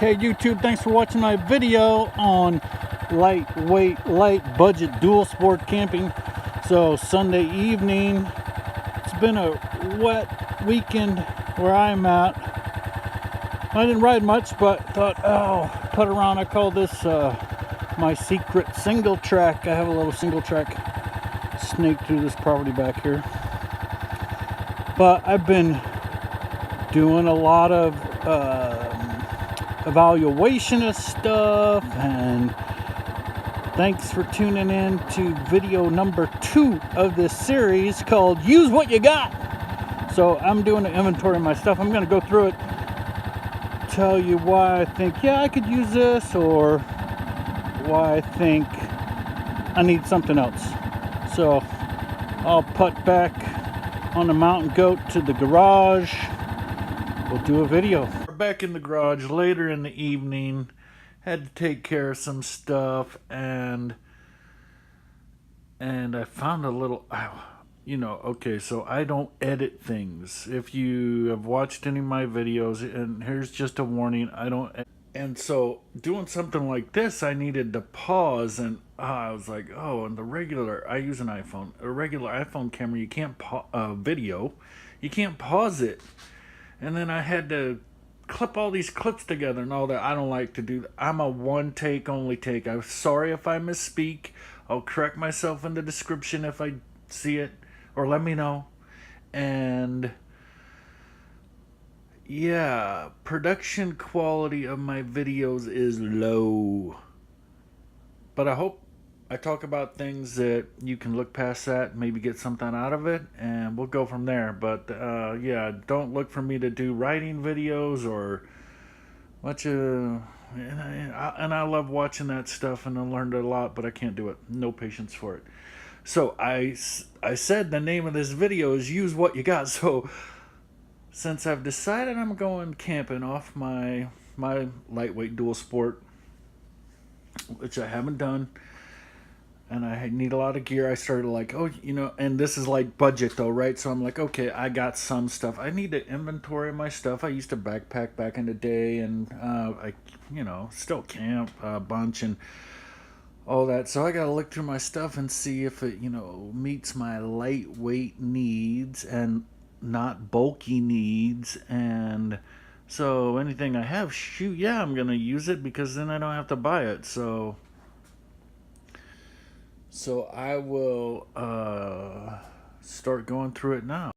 Hey YouTube, thanks for watching my video on lightweight, light budget dual sport camping. So Sunday evening, it's been a wet weekend where I'm at. I didn't ride much, but thought, oh, put around. I call this my secret single track. I have a little single track snake through this property back here. But I've been doing a lot of evaluation of stuff, and thanks for tuning in to video number 2 of this series called Use What You Got. So I'm doing an inventory of my stuff. I'm going to go through it, tell you why I think, yeah, I could use this, or why I think I need something else. So I'll put back on the mountain goat to the garage. We'll do a video. We're back in the garage later in the evening. Had to take care of some stuff, and I found a little, okay, so I don't edit things. If you have watched any of my videos, and here's just a warning, I don't edit. And so doing something like this, I needed to pause, and I was like, oh, and I use an iPhone. A regular iPhone camera, you can't video, you can't pause it. And then I had to clip all these clips together and all that. I don't like to do that. I'm a one take only take. I'm sorry if I misspeak. I'll correct myself in the description if I see it, or let me know. And yeah, production quality of my videos is low, but I hope I talk about things that you can look past that, maybe get something out of it, and we'll go from there. But yeah, don't look for me to do writing videos or much and I love watching that stuff, and I learned a lot, but I can't do it. No patience for it. So I said the name of this video is Use What You Got. So since I've decided I'm going camping off my lightweight dual sport, which I haven't done, and I need a lot of gear, I started like, and this is like budget though, right? So I'm like, okay, I got some stuff. I need to inventory my stuff. I used to backpack back in the day, and I still camp a bunch and all that. So I got to look through my stuff and see if it, meets my lightweight needs and not bulky needs. And so anything I have, shoot, yeah, I'm going to use it, because then I don't have to buy it. So I will start going through it now.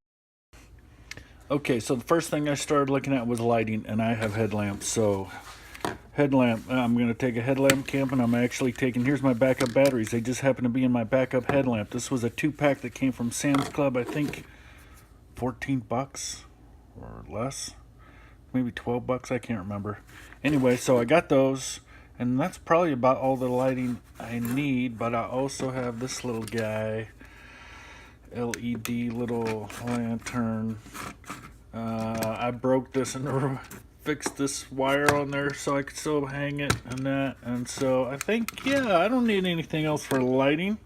Okay, so the first thing I started looking at was lighting, and I have headlamps. So headlamp, I'm going to take a headlamp camp, and I'm actually taking, here's my backup batteries. They just happen to be in my backup headlamp. This was a 2-pack that came from Sam's Club, I think 14 bucks or less, maybe 12 bucks, I can't remember. Anyway, so I got those. And that's probably about all the lighting I need, but I also have this little guy, LED little lantern. I broke this and fixed this wire on there so I could still hang it and that. And so I think, yeah, I don't need anything else for lighting.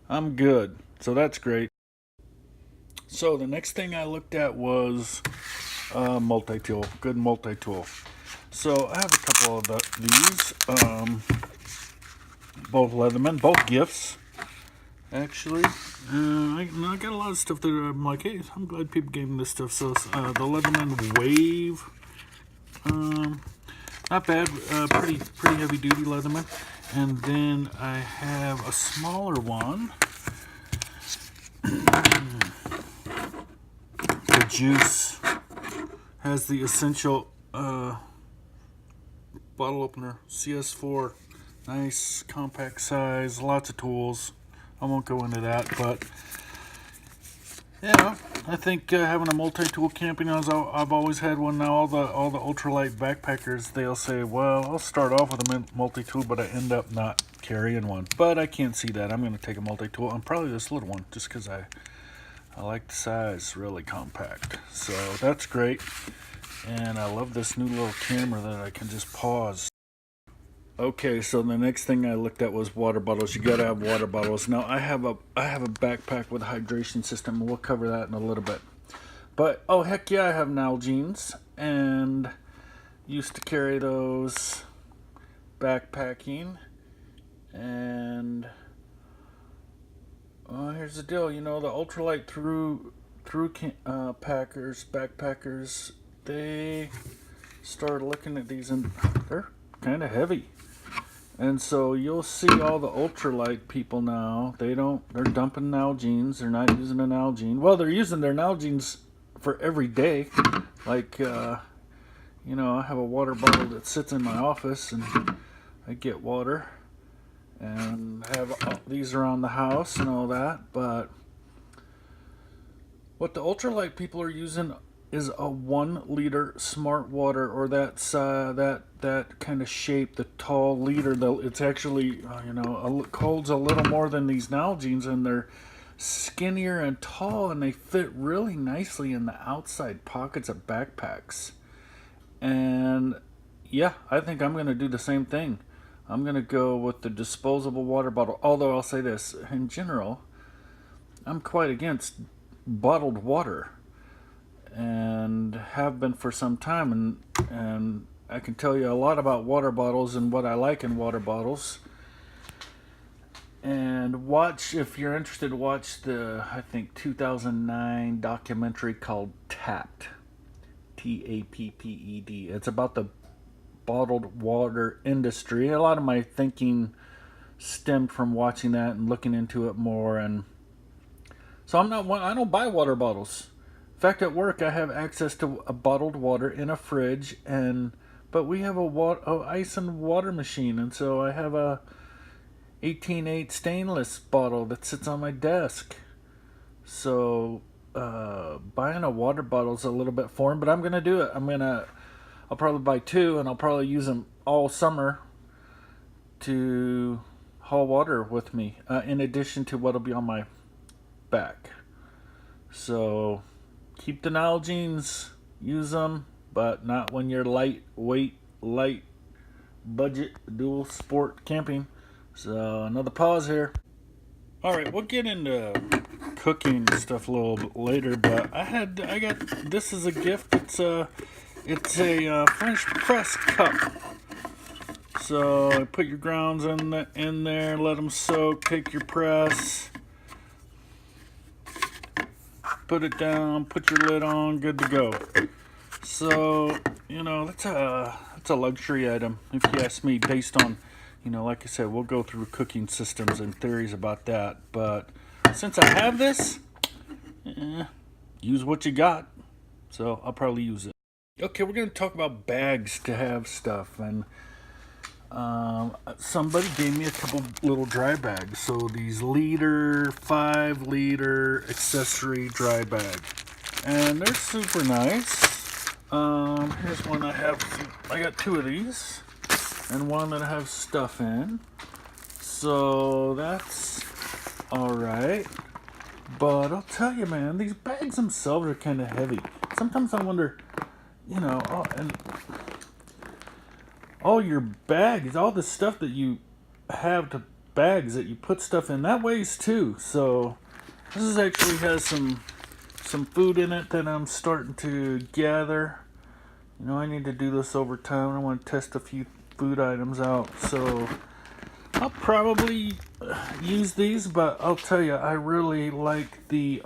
I'm good. So that's great. So the next thing I looked at was multi-tool, good multi-tool. So I have a couple of these, both Leatherman, both gifts, actually. I got a lot of stuff that I'm like, hey, I'm glad people gave me this stuff. So the Leatherman Wave, not bad, pretty heavy duty Leatherman. And then I have a smaller one. The Juice has the essential bottle opener, CS4, nice compact size, lots of tools. I won't go into that, but yeah, I think having a multi-tool camping, as I've always had one. Now all the ultralight backpackers, they'll say, well, I'll start off with a multi-tool, but I end up not carrying one. But I can't see that. I'm going to take a multi-tool, and probably this little one, just because I like the size, really compact. So that's great. And I love this new little camera that I can just pause. Okay, so the next thing I looked at was water bottles. You gotta have water bottles. Now I have a backpack with a hydration system. We'll cover that in a little bit. But oh heck yeah, I have Nalgene's, and Used to carry those backpacking, and here's the deal. You know, the ultralight backpackers, they started looking at these, and they're kind of heavy. And so you'll see all the ultralight people now. They're dumping Nalgene's. They're not using an Nalgene. Well, they're using their Nalgene's for every day. Like, you know, I have a water bottle that sits in my office, and I get water, and have these around the house and all that. But what the ultralight people are using is a 1 liter smart water, or that kind of shape, the tall liter. It's actually you know, holds a little more than these Nalgene's, and they're skinnier and tall, and they fit really nicely in the outside pockets of backpacks. And yeah, I think I'm going to do the same thing. I'm going to go with the disposable water bottle. Although I'll say this, in general, I'm quite against bottled water, and have been for some time, and I can tell you a lot about water bottles and what I like in water bottles. And watch, if you're interested, watch the, I think, 2009 documentary called Tapped. Tapped. It's about the bottled water industry. A lot of my thinking stemmed from watching that and looking into it more. And so I don't buy water bottles. In fact, at work I have access to a bottled water in a fridge, but we have a ice and water machine, and so I have a 18/8 stainless bottle that sits on my desk. So buying a water bottle is a little bit foreign, but I'm gonna do it. I'll probably buy 2, and I'll probably use them all summer to haul water with me, in addition to what'll be on my back. So keep the Nalgene's, use them, but not when you're light budget dual sport camping. So another pause here. All right, we'll get into cooking stuff a little bit later, but I got this as a gift. It's a French press cup. So put your grounds in there, let them soak, take your press, put it down, put your lid on, good to go. So, you know, that's a luxury item, if you ask me, based on, you know, like I said, we'll go through cooking systems and theories about that. But since I have this, use what you got. So I'll probably use it. Okay, we're going to talk about bags to have stuff. And somebody gave me a couple little dry bags. So these 5 liter accessory dry bag. And they're super nice. Here's one I got 2 of these, and one that I have stuff in. So that's alright. But I'll tell you, man, these bags themselves are kind of heavy. Sometimes I wonder, you know, and all your bags, all the stuff that you have to bags that you put stuff in, that weighs too. So this actually has some food in it that I'm starting to gather. You know, I need to do this over time. I want to test a few food items out. So I'll probably use these, but I'll tell you, I really like the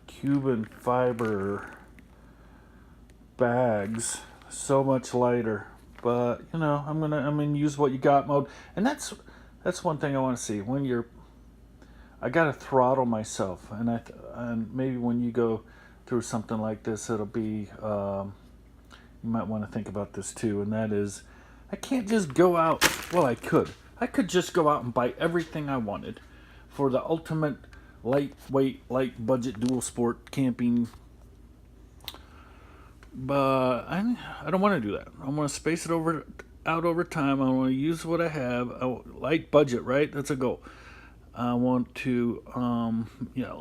Cuban fiber bags. So much lighter. But, you know, I'm gonna use what you got mode. And that's one thing I want to see. When I gotta throttle myself, and maybe when you go through something like this, it'll be, you might want to think about this too, and that is, I can't just go out. Well, I could just go out and buy everything I wanted for the ultimate lightweight, light budget dual sport camping, but I don't want to do that. I want to space it out over time. I want to use what I have. Light budget, right? That's a goal. I want to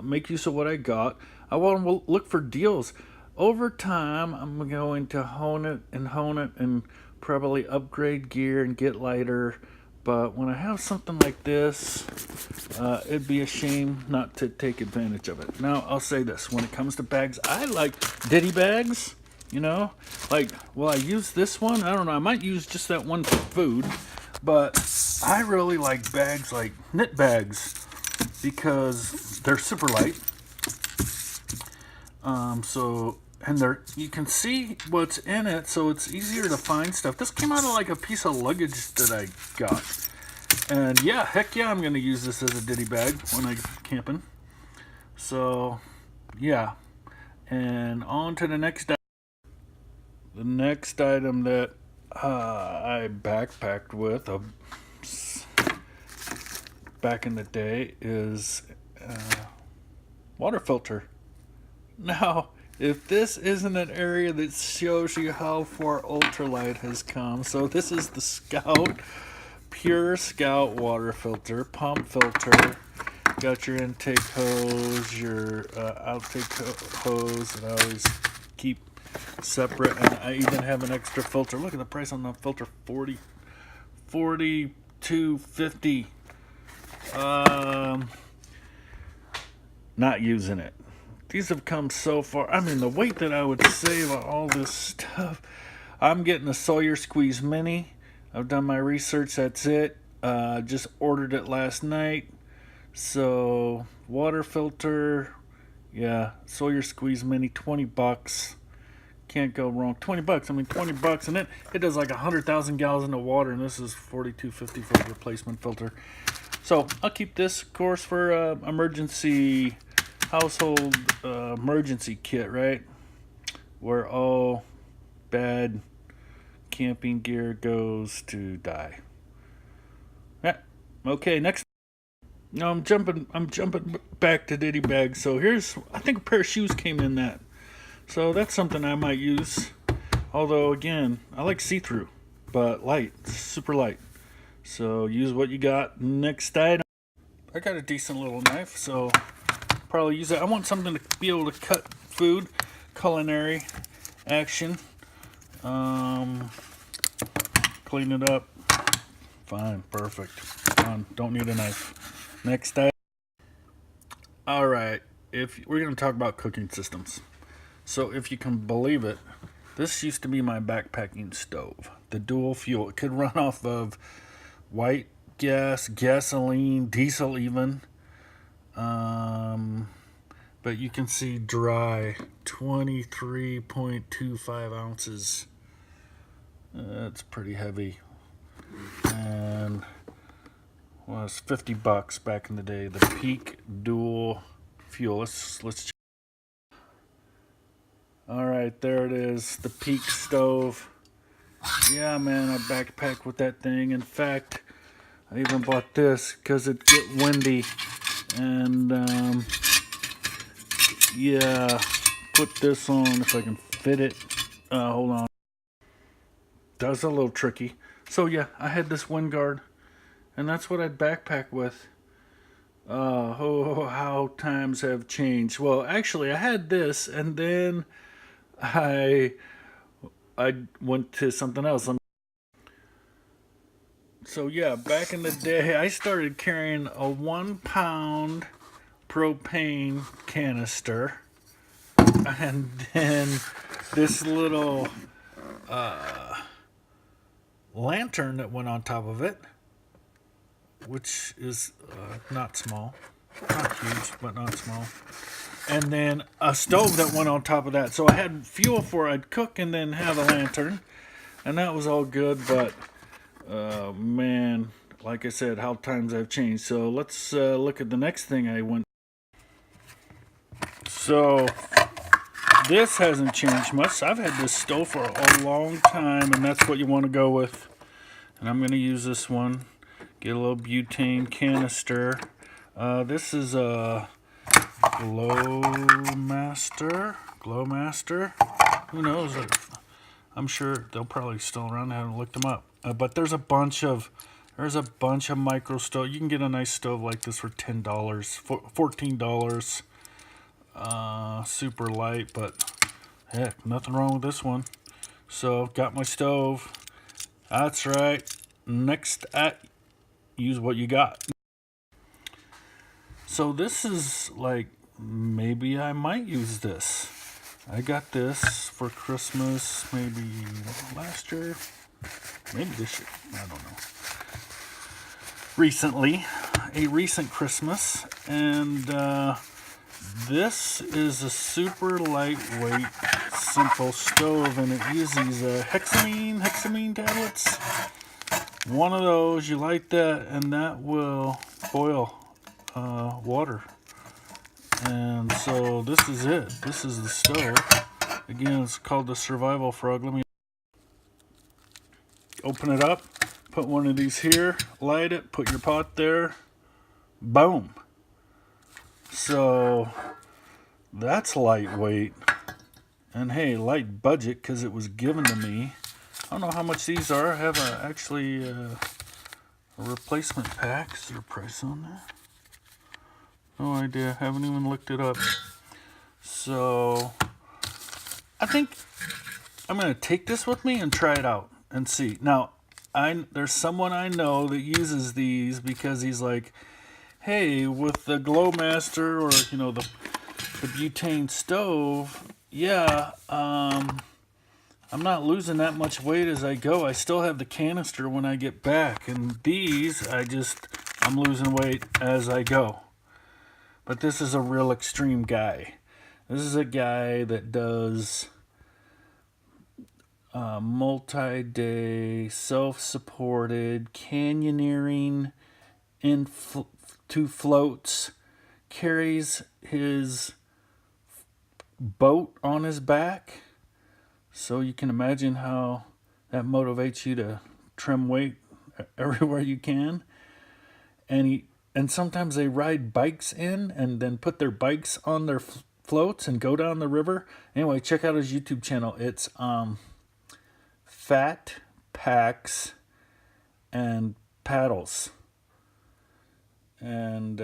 make use of what I got. I want to look for deals. Over time, I'm going to hone it and probably upgrade gear and get lighter. But when I have something like this, it'd be a shame not to take advantage of it. Now, I'll say this. When it comes to bags, I like ditty bags, you know? Like, will I use this one? I don't know. I might use just that one for food. But I really like bags like knit bags because they're super light. And you can see what's in it, so it's easier to find stuff. This came out of like a piece of luggage that I got. And yeah, heck yeah, I'm going to use this as a ditty bag when I go camping. So, yeah. And on to the next item. The next item that I backpacked with back in the day is water filter. Now, if this isn't an area that shows you how far ultralight has come, so this is the Scout, pure Scout water filter, pump filter. Got your intake hose, your outtake hose that I always keep separate, and I even have an extra filter. Look at the price on the filter, $42.50. Not using it. These have come so far. I mean, the weight that I would save on all this stuff. I'm getting a Sawyer Squeeze Mini. I've done my research. That's it. Just ordered it last night. So, water filter. Yeah, Sawyer Squeeze Mini, $20. Can't go wrong. $20. I mean, $20, and it does like 100,000 gallons of water, and this is $42.50 for a replacement filter. So, I'll keep this, of course, for emergency household emergency kit, right? Where all bad camping gear goes to die. Yeah. Okay, next. No, I'm jumping back to ditty bags. So I think a pair of shoes came in that. So that's something I might use. Although again, I like see-through, but light, super light. So use what you got. Next item. I got a decent little knife, so probably use it. I want something to be able to cut food, culinary action. Clean it up. Fine, perfect. Done. Don't need a knife. Next item. All right, if we're going to talk about cooking systems. So if you can believe it, this used to be my backpacking stove. The dual fuel. It could run off of white gas, gasoline, diesel even. But you can see dry, 23.25 ounces. That's pretty heavy. And was $50 back in the day. The Peak dual fuel. Let's check. All right, there it is. The Peak stove. Yeah, man, I backpack with that thing. In fact, I even bought this because it get windy. And yeah, put this on if I can fit it. Hold on. That's a little tricky. So yeah, I had this wind guard, and that's what I'd backpack with. How times have changed. Well, actually, I had this, and then I went to something else. So yeah, back in the day, I started carrying a 1-pound propane canister, and then this little lantern that went on top of it, which is not small, not huge, but not small, and then a stove that went on top of that. So I had fuel for I'd cook and then have a lantern, and that was all good. But man, like I said, how times have changed. So let's look at the next thing I went. So this hasn't changed much. I've had this stove for a long time, and that's what you want to go with. And I'm going to use this one. Get a little butane canister. This is a Glowmaster. Who knows? I'm sure they'll probably still around. I haven't looked them up. But there's a bunch of micro stove. You can get a nice stove like this for $10, $14. Super light, but heck, nothing wrong with this one. So got my stove. That's right. Next use what you got. So this is like, maybe I might use this. I got this for Christmas maybe last year, maybe this year, I don't know. Recently, a recent Christmas, and this is a super lightweight, simple stove, and it uses hexamine tablets. One of those, you light that, and that will boil water. And so this is it. This is the stove. Again, it's called the Survival Frog. Let me open it up. Put one of these here. Light it. Put your pot there. Boom. So that's lightweight. And hey, light budget because it was given to me. I don't know how much these are. I have actually a replacement pack. Is there a price on that? No idea. Haven't even looked it up. So I think I'm going to take this with me and try it out and see. Now, there's someone I know that uses these because he's like, hey, with the Glowmaster or, you know, the butane stove, yeah, I'm not losing that much weight as I go. I still have the canister when I get back. And these, I'm losing weight as I go. But this is a real extreme guy. This is a guy that does multi-day, self-supported, canyoneering to floats, carries his boat on his back. So you can imagine how that motivates you to trim weight everywhere you can. And sometimes they ride bikes in and then put their bikes on their floats and go down the river. Anyway, check out his YouTube channel. It's Fat Packs and Paddles. And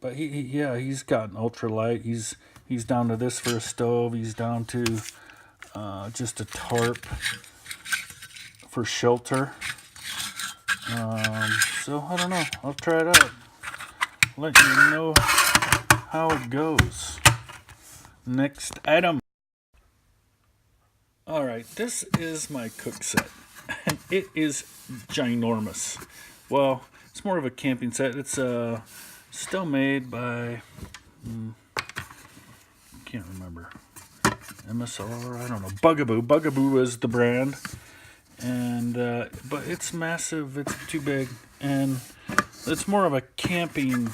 but he's gotten ultralight. He's down to this for a stove. He's down to just a tarp for shelter. So I don't know. I'll try it out. Let you know how it goes. Next item. Alright, this is my cook set. And it is ginormous. Well, it's more of a camping set. It's still made by, can't remember, MSR, I don't know, Bugaboo. Bugaboo is the brand. And but it's massive, it's too big, and it's more of a camping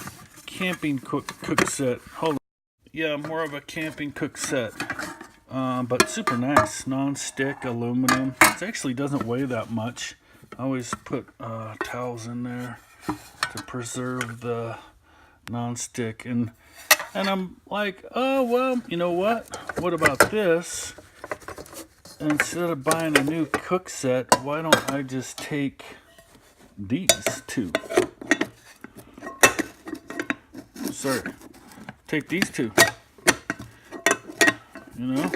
cook set. Hold on. Yeah, more of a camping cook set. But super nice, non-stick aluminum. It actually doesn't weigh that much. I always put towels in there to preserve the non-stick, and I'm like, oh well, you know what? What about this? Instead of buying a new cook set, why don't I just take these two? Sorry, take these two. You know,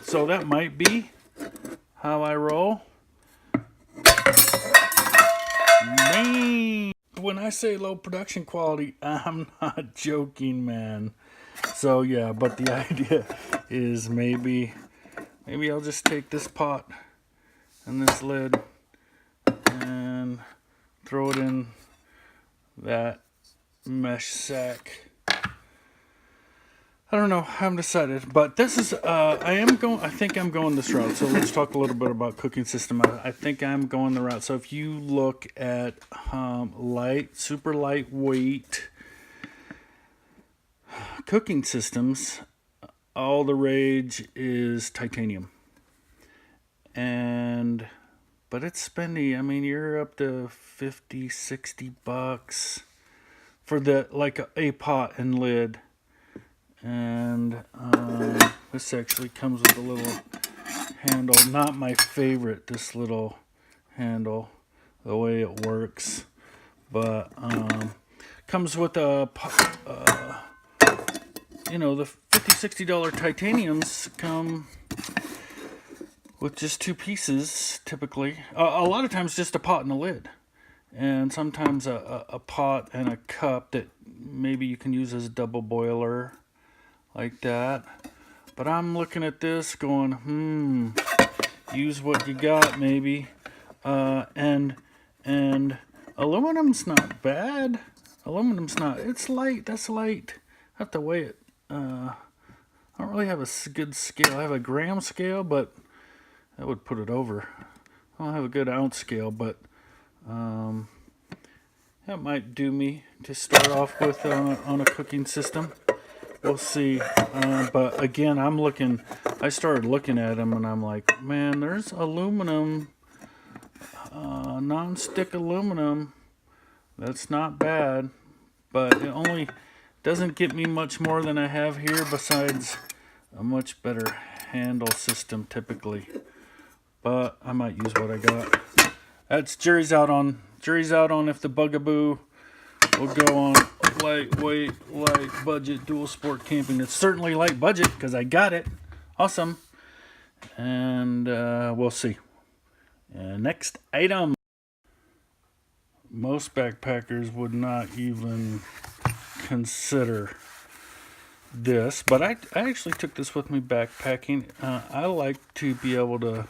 so that might be how I roll. Man, when I say low production quality, I'm not joking, man. So yeah, but the idea is maybe I'll just take this pot and this lid and throw it in that mesh sack. I don't know, I haven't decided, but this is, I think I'm going this route. So let's talk a little bit about cooking system. I think I'm going the route. So if you look at super lightweight cooking systems, all the rage is titanium. But it's spendy. I mean, you're up to $50-$60 for a pot and lid. And this actually comes with a little handle. Not my favorite, this little handle, the way it works. But comes with a, you know, the $50-$60 titaniums come with just two pieces, typically. A lot of times just a pot and a lid. And sometimes a pot and a cup that maybe you can use as a double boiler, like that. But I'm looking at this going, use what you got, maybe. And aluminum's not bad. Aluminum's not, it's light, that's light. I have to weigh it. I don't really have a good scale. I have a gram scale, but that would put it over. I don't have a good ounce scale, but that might do me to start off with on a cooking system. We'll see. But again, I started looking at them and I'm like, man, there's aluminum, non-stick aluminum. That's not bad, but it only doesn't get me much more than I have here, besides a much better handle system typically. But I might use what I got. That's Jerry's out on if the Bugaboo will go on lightweight, light budget, dual sport camping. It's certainly light budget because I got it. Awesome. And we'll see. Next item. Most backpackers would not even consider this, but I actually took this with me backpacking. I like to be able to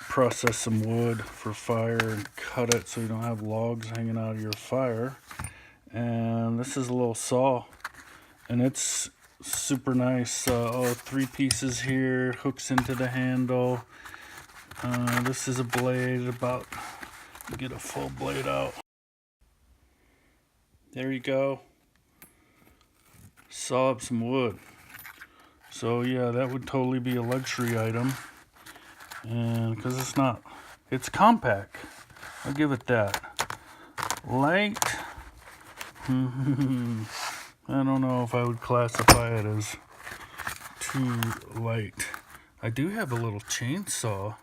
process some wood for fire and cut it so you don't have logs hanging out of your fire. And this is a little saw, and it's super nice. 3 pieces here, hooks into the handle. This is a blade, about get a full blade out. There you go. Saw up some wood. So yeah, that would totally be a luxury item. And because it's compact. I'll give it that. Light. I don't know if I would classify it as too light. I do have a little chainsaw.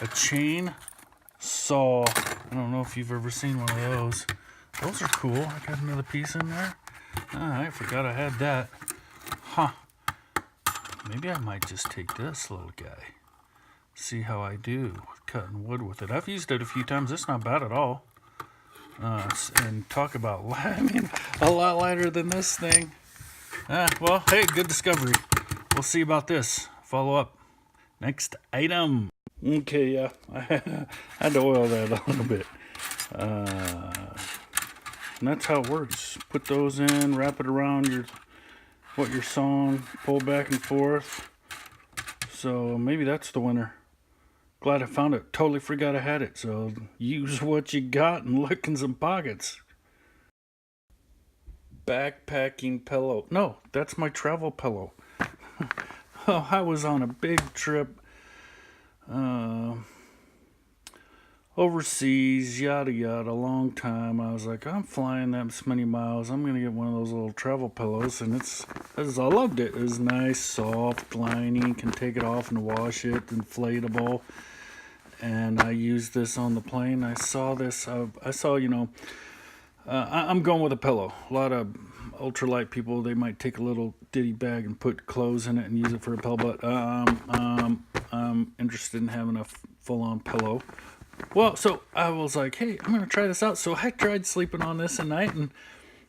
A chain saw. I don't know if you've ever seen one of those. Those are cool. I got another piece in there. I forgot I had that. Huh. Maybe I might just take this little guy. See how I do with cutting wood with it. I've used it a few times. It's not bad at all. And talk about, I mean, a lot lighter than this thing. Well, hey, good discovery. We'll see about this. Follow up. Next item. Okay, yeah. I had to oil that a little bit. And that's how it works. Put those in, wrap it around what you're sawing, pull back and forth. So maybe that's the winner. Glad I found it. Totally forgot I had it. So use what you got and look in some pockets. Backpacking pillow. No, that's my travel pillow. Oh, I was on a big trip overseas, yada yada, long time. I was like, I'm flying that many miles. I'm gonna get one of those little travel pillows, and I loved it. It was nice, soft, lining. Can take it off and wash it. Inflatable. And I used this on the plane. I saw this. I saw, I'm going with a pillow. A lot of ultralight people, they might take a little ditty bag and put clothes in it and use it for a pillow. But I'm interested in having a full-on pillow. Well, so I was like, hey, I'm going to try this out. So I tried sleeping on this at night, and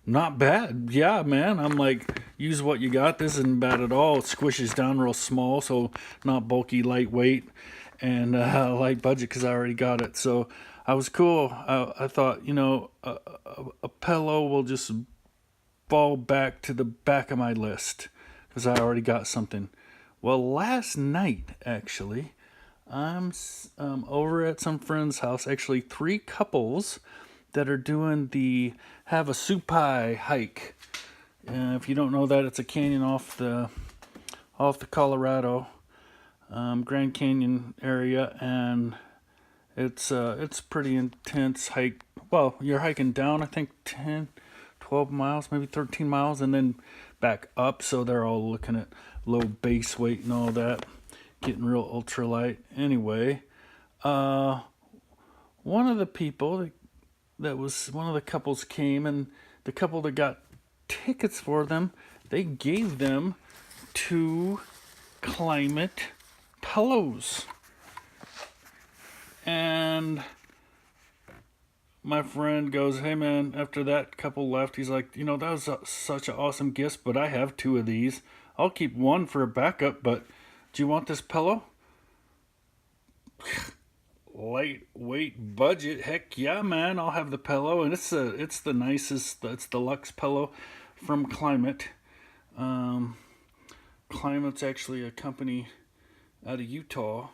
not bad. Yeah, man. I'm like, use what you got. This isn't bad at all. It squishes down real small, so not bulky, lightweight, and light budget because I already got it. So I was cool. I thought, a pillow will just fall back to the back of my list because I already got something. Well, last night, actually, I'm over at some friend's house. Actually, 3 couples that are doing the Havasupai hike. If you don't know that, it's a canyon off the Colorado Grand Canyon area, and it's pretty intense hike. Well, you're hiking down, I think 10, 12 miles, maybe 13 miles, and then back up. So they're all looking at low base weight and all that, getting real ultralight. Anyway, one of the people that was one of the couples came, and the couple that got tickets for them, they gave them to climate pillows. And my friend goes, hey man, after that couple left, he's like, you know, that was such an awesome gift, but I have 2 of these. I'll keep one for a backup, but do you want this pillow? Lightweight budget, heck yeah man, I'll have the pillow. And it's the nicest, it's the Luxe pillow from Climate. Climate's actually a company out of Utah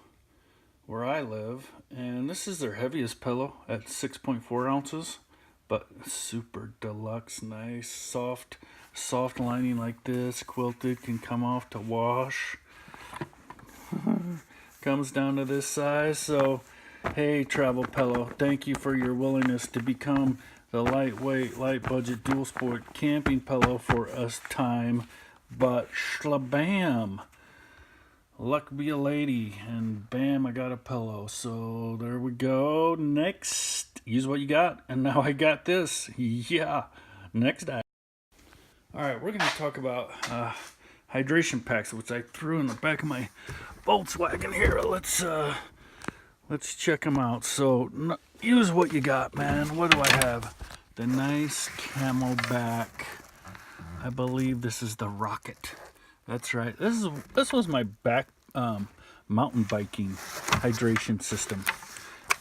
where I live, and this is their heaviest pillow at 6.4 ounces, but super deluxe, nice, soft lining like this, quilted, can come off to wash. Comes down to this size. So hey, travel pillow, thank you for your willingness to become the lightweight, light budget, dual sport camping pillow for us time. But shlabam, luck be a lady, and bam, I got a pillow. So there we go. Next, use what you got. And now I got this. Yeah, next item. All right, we're gonna talk about hydration packs, which I threw in the back of my Volkswagen here. Let's check them out. So use what you got, man. What do I have? The nice Camelback. I believe this is the Rocket. That's right. This was my back mountain biking hydration system,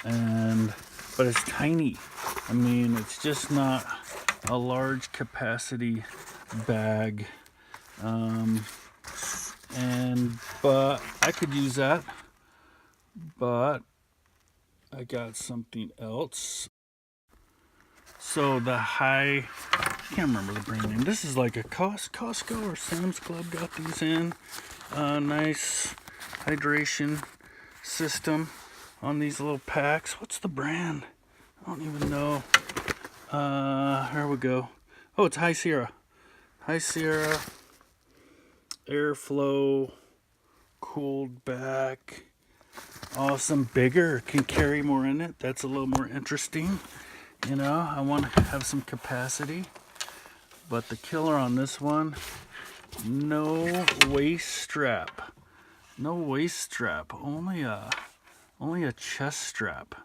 but it's tiny. I mean, it's just not a large capacity bag, but I could use that. But I got something else. So I can't remember the brand name. This is like a Costco or Sam's Club got these in. Nice hydration system on these little packs. What's the brand? I don't even know. Here we go. Oh, it's High Sierra. High Sierra Airflow cooled back. Awesome. Bigger, can carry more in it. That's a little more interesting. You know, I want to have some capacity. But the killer on this one, no waist strap. No waist strap. Only a chest strap.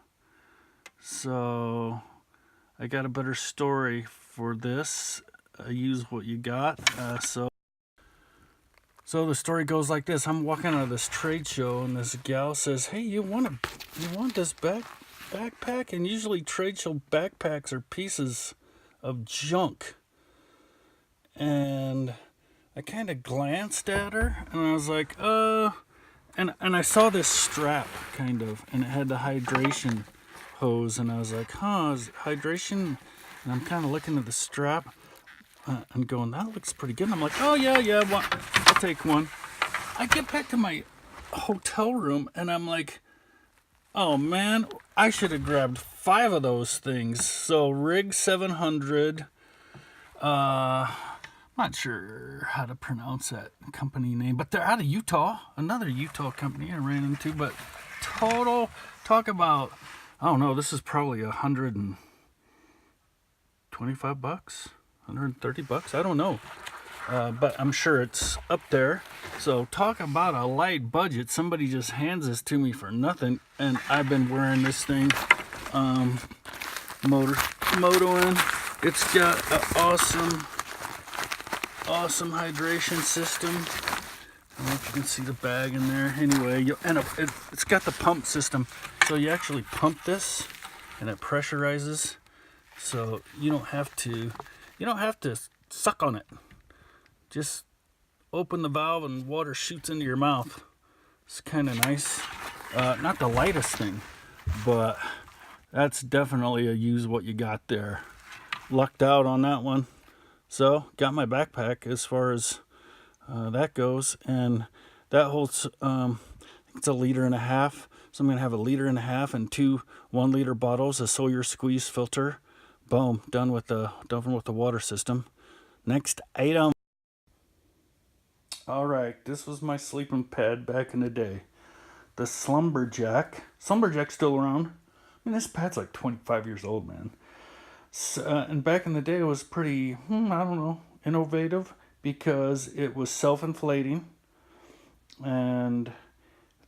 So I got a better story for this. Use what you got. So the story goes like this. I'm walking out of this trade show, and this gal says, "Hey, you want this backpack?" And usually trade show backpacks are pieces of junk. And I kind of glanced at her, and I was like, and I saw this strap kind of, and it had the hydration hose, and I was like, is it hydration? And I'm kind of looking at the strap and going, that looks pretty good. And I'm like, oh yeah, I'll take one. I get back to my hotel room, and I'm like, oh man, I should have grabbed 5 of those things. So Rig 700, I'm not sure how to pronounce that company name, but they're out of Utah. Another Utah company I ran into, but total, talk about, I don't know, this is probably $125, $130, I don't know. But I'm sure it's up there. So talk about a light budget. Somebody just hands this to me for nothing, and I've been wearing this thing, Moto in. It's got an awesome hydration system. I don't know if you can see the bag in there. Anyway, it's got the pump system, so you actually pump this, and it pressurizes. So you don't have to suck on it. Just open the valve and water shoots into your mouth. It's kind of nice. Not the lightest thing, but that's definitely a use what you got there. Lucked out on that one. So got my backpack as far as that goes, and that holds it's 1.5 liters. So I'm gonna have 1.5 liters and 2 1-liter bottles, a Sawyer squeeze filter. Boom, done with the water system. Next item. All right, this was my sleeping pad back in the day. The Slumberjack. Slumberjack's still around. I mean, this pad's like 25 years old, man. So, and back in the day, it was pretty, I don't know, innovative, because it was self-inflating. and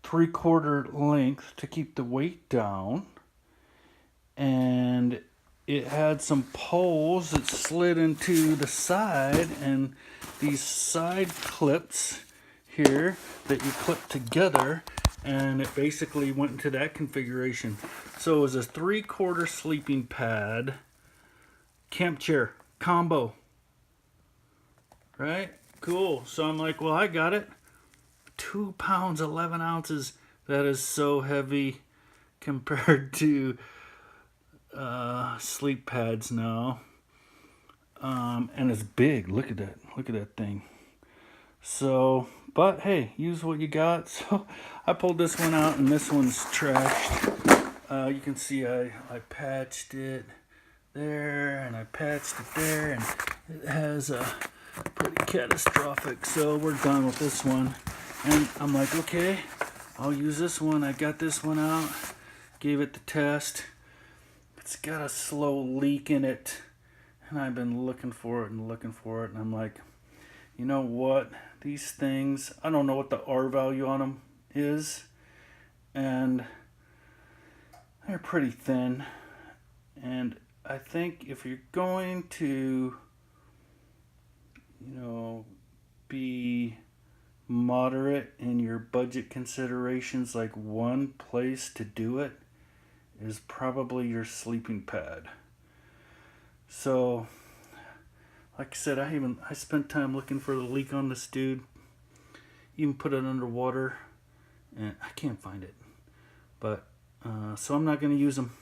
3/4 length to keep the weight down. And it had some poles that slid into the side, and these side clips here that you clip together, and it basically went into that configuration. So it was a 3/4 sleeping pad, camp chair combo. Right? Cool. So I'm like, well, I got it. 2 pounds, 11 ounces. That is so heavy compared to sleep pads now. And it's big. Look at that. Look at that thing. So, but hey, use what you got. So I pulled this one out, and this one's trashed. You can see I patched it there, and I patched it there, and it has a pretty catastrophic. So we're done with this one. And I'm like, okay, I'll use this one. I got this one out, gave it the test. It's got a slow leak in it, and I've been looking for it and looking for it, and I'm like, you know what, these things, I don't know what the R value on them is, and they're pretty thin, and I think if you're going to, be moderate in your budget considerations, like one place to do it is probably your sleeping pad. So, like I said, I spent time looking for the leak on this dude. Even put it underwater, and I can't find it. But so I'm not going to use them.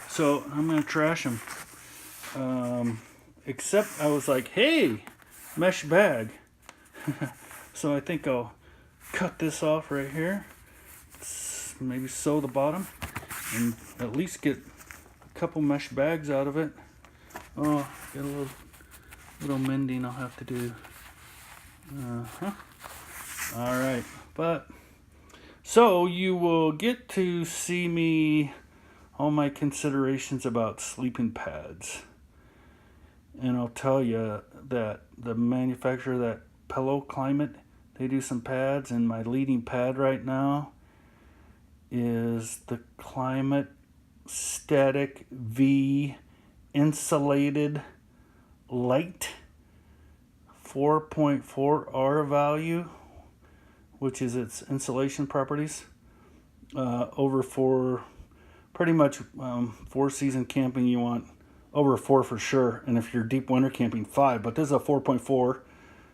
So I'm going to trash them. Except I was like, hey, mesh bag. So I think I'll cut this off right here. Maybe sew the bottom, and at least get a couple mesh bags out of it. Oh, got a little mending I'll have to do. All right, but so you will get to see me, all my considerations about sleeping pads, and I'll tell you that the manufacturer, that Pillow Climate, they do some pads, and my leading pad right now is the Climate Static V Insulated Light 4.4 R value, which is its insulation properties, over for pretty much 4-season camping. You want over 4 for sure, and if you're deep winter camping, 5. But this is a 4.4,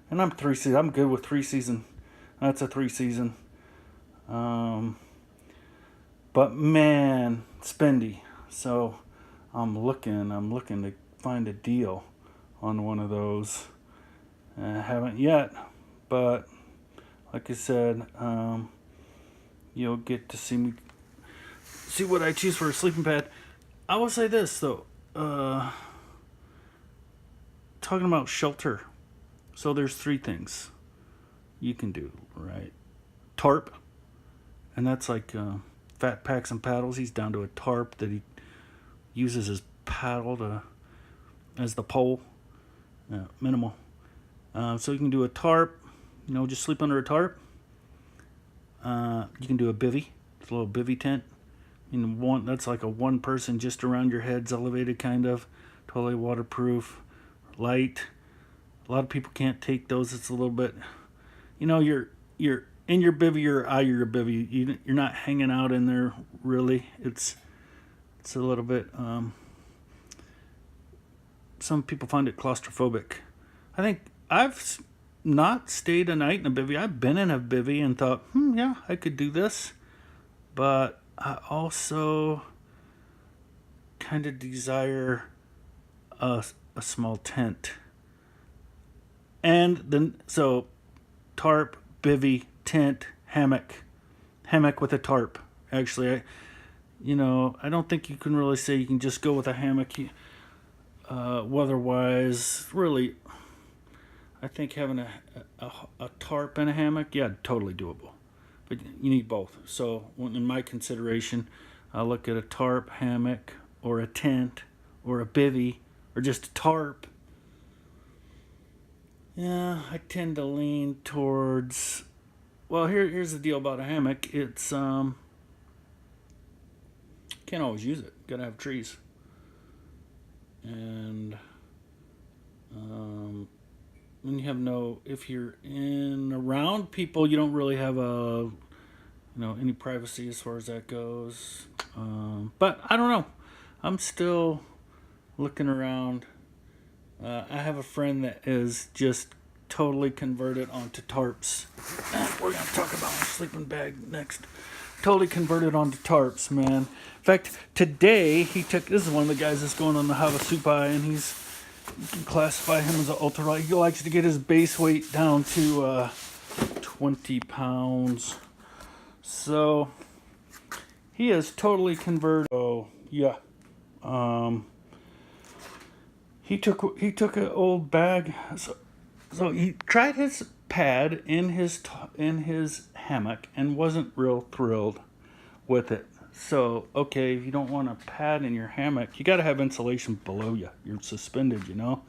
and I'm 3-season. I'm good with 3-season. That's a 3-season. But man, spendy. So I'm looking to find a deal on one of those. I haven't yet, but like I said, you'll get to see what I choose for a sleeping pad. I will say this though, talking about shelter. So there's 3 things you can do, right? Tarp, and that's like Fat Packs and Paddles. He's down to a tarp that he uses his paddle as the pole. Minimal. So you can do a tarp, just sleep under a tarp. You can do a bivy. It's a little bivy tent. That's like a 1-person, just around your heads, elevated kind of, totally waterproof, light. A lot of people can't take those. It's a little bit, you're in your bivy or out of your bivy. You're not hanging out in there really. It's a little bit. Some people find it claustrophobic. I think I've not stayed a night in a bivy. I've been in a bivy and thought, yeah, I could do this. But I also kind of desire a small tent. And then, so tarp, bivy, tent, hammock with a tarp. Actually, I don't think you can really say you can just go with a hammock. Weather-wise, really, I think having a tarp and a hammock, yeah, totally doable. But you need both. So in my consideration, I look at a tarp, hammock, or a tent, or a bivy, or just a tarp. Yeah, I tend to lean towards Well, here's the deal about a hammock. It's can't always use it. Gotta have trees. And when you have no, if you're in around people, you don't really have any privacy as far as that goes. But I don't know. I'm still looking around. I have a friend that is just totally converted onto tarps. We're gonna talk about my sleeping bag next. Totally converted onto tarps, man. In fact, today this is one of the guys that's going on the Havasupai, and you can classify him as an ultralight. He likes to get his base weight down to 20 pounds. So he is totally converted. Oh yeah. He took an old bag. So he tried his pad in his hammock and wasn't real thrilled with it. So, okay, if you don't want a pad in your hammock, you got to have insulation below you. You're suspended, you know.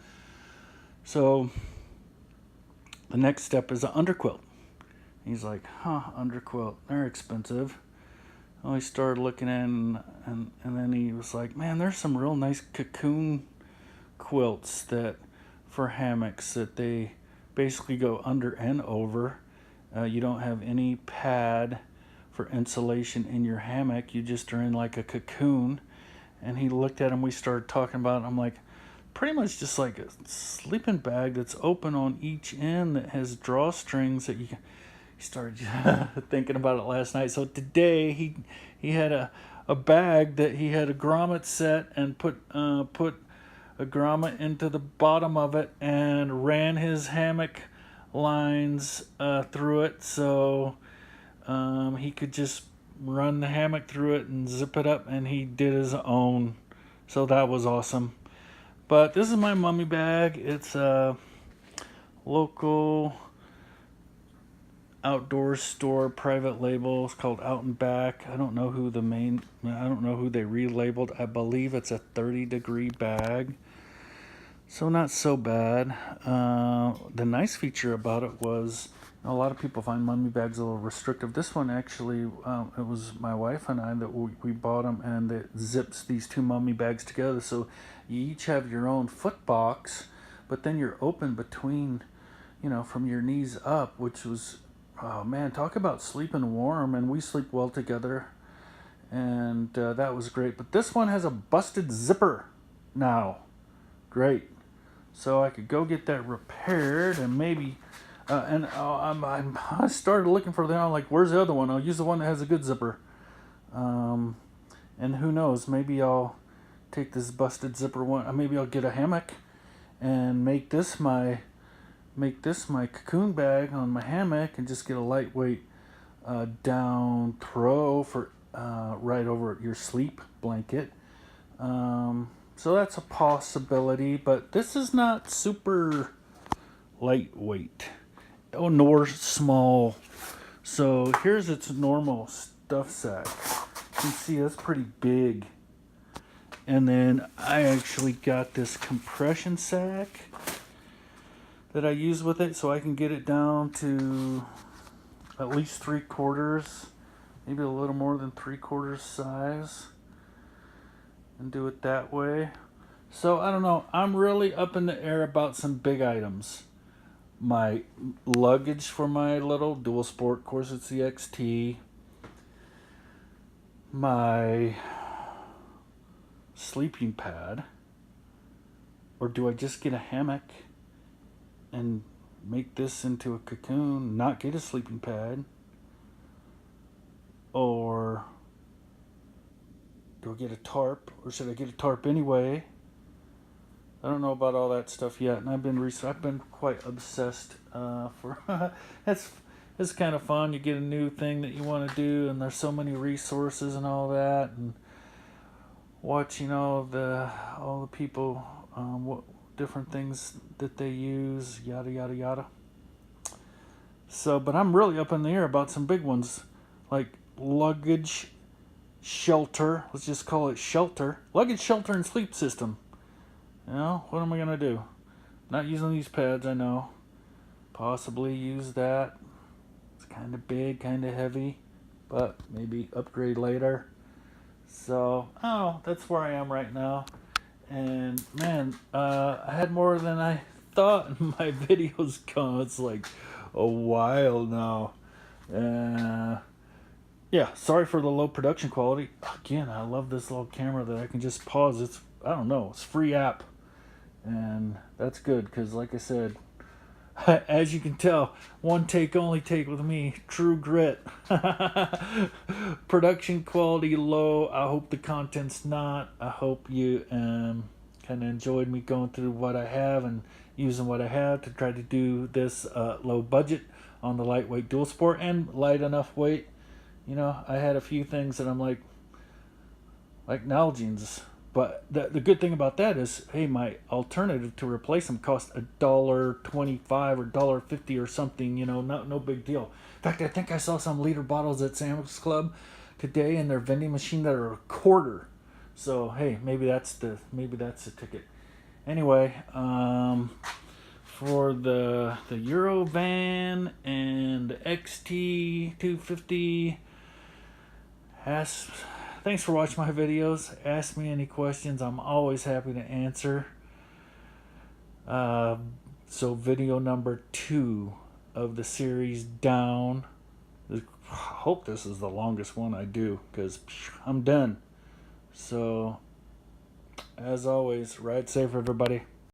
So the next step is an underquilt. He's like, underquilt, they're expensive. Well, he started looking at and then he was like, man, there's some real nice cocoon quilts that for hammocks that they basically go under and over. You don't have any pad for insulation in your hammock. You just are in like a cocoon. And he looked at him. We started talking about it. I'm like, pretty much just like a sleeping bag that's open on each end that has drawstrings that you can. He started thinking about it last night. So today he had a bag that he had a grommet set and put a grommet into the bottom of it and ran his hammock lines through it, so he could just run the hammock through it and zip it up, and he did his own. So that was awesome. But this is my mummy bag. It's a local outdoor store, private label. It's called Out and Back. I don't know who they relabeled. I believe it's a 30-degree bag. So not so bad. The nice feature about it was a lot of people find mummy bags a little restrictive. This one actually, it was my wife and I that we bought them, and it zips these two mummy bags together. So you each have your own foot box, but then you're open between, from your knees up, which was, oh man, talk about sleeping warm. And we sleep well together, and that was great. But this one has a busted zipper now. Great. So I could go get that repaired, and maybe, I started looking for that. I'm like, where's the other one? I'll use the one that has a good zipper. And who knows? Maybe I'll take this busted zipper one. Maybe I'll get a hammock and make this my cocoon bag on my hammock, and just get a lightweight down throw for right over your sleep blanket. So that's a possibility, but this is not super lightweight, nor small. So here's its normal stuff sack. You can see that's pretty big. And then I actually got this compression sack that I use with it, so I can get it down to at least 3/4, maybe a little more than 3/4 size, and do it that way. So I don't know, I'm really up in the air about some big items. My luggage for my little dual sport, of course it's the XT. My sleeping pad. Or do I just get a hammock and make this into a cocoon, not get a sleeping pad? Or do I get a tarp, or should I get a tarp anyway? I don't know about all that stuff yet, and I've been quite obsessed for it's kind of fun. You get a new thing that you want to do, and there's so many resources and all that, and watching all the people, what different things that they use, yada yada yada. So, but I'm really up in the air about some big ones, like luggage shelter. Let's just call it shelter. Luggage shelter and sleep system. What am I gonna do? Not using these pads, I know. Possibly use that. It's kind of big, kind of heavy, but maybe upgrade later. So, oh, that's where I am right now. And man, I had more than I thought in my videos going. It's like a while now. Yeah, sorry for the low production quality. Again, I love this little camera that I can just pause. It's, I don't know, it's a free app. And that's good because, like I said, as you can tell, one take only take with me. True grit. Production quality low. I hope the content's not. I hope you kind of enjoyed me going through what I have and using what I have to try to do this low budget on the lightweight dual sport and light enough weight. You know, I had a few things that I'm like Nalgene's. But the good thing about that is, hey, my alternative to replace them cost $1.25 or $1.50 or something. You know, no big deal. In fact, I think I saw some liter bottles at Sam's Club today in their vending machine that are a quarter. So hey, maybe that's the ticket. Anyway, for the Eurovan and the XT250, thanks for watching my videos. Ask me any questions. I'm always happy to answer. So video number 2 of the series down. I hope this is the longest one I do because I'm done. So, as always, ride safe, everybody.